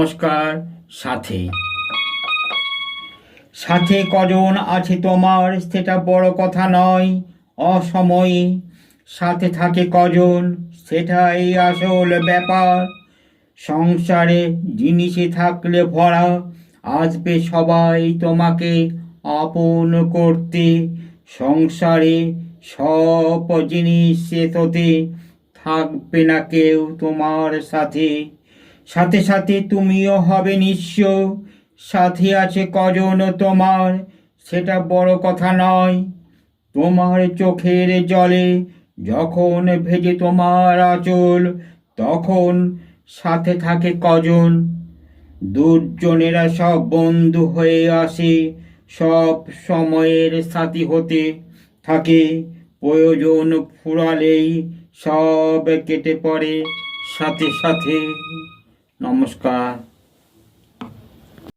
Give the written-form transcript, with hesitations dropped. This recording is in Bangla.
নমস্কার। সাথে সাথে কজন আছে তোমার সেটা বড় কথা নয়, অসময়ে সাথে থাকে কজন সেটাই আসল ব্যাপার। সংসারে জিনিসে থাকলে ভরা, আসবে সবাই তোমাকে আপন করতে। সংসারে সব জিনিস শেষ হতে, থাকবে না কেউ তোমার সাথে। সাথে সাথে তুমিও হবে নিঃস্ব, সাথে আছে কজন তোমার সেটা বড় কথা নয়। তোমার চোখের জলে যখন ভেজে তোমার আঁচল, তখন সাথে থাকে কজন। দুজনেরা সব বন্ধু হয়ে আসে, সব সময়ের সাথী হতে থাকে। প্রয়োজন ফুরালেই সব কেটে পড়ে সাথে সাথে। নমস্কার।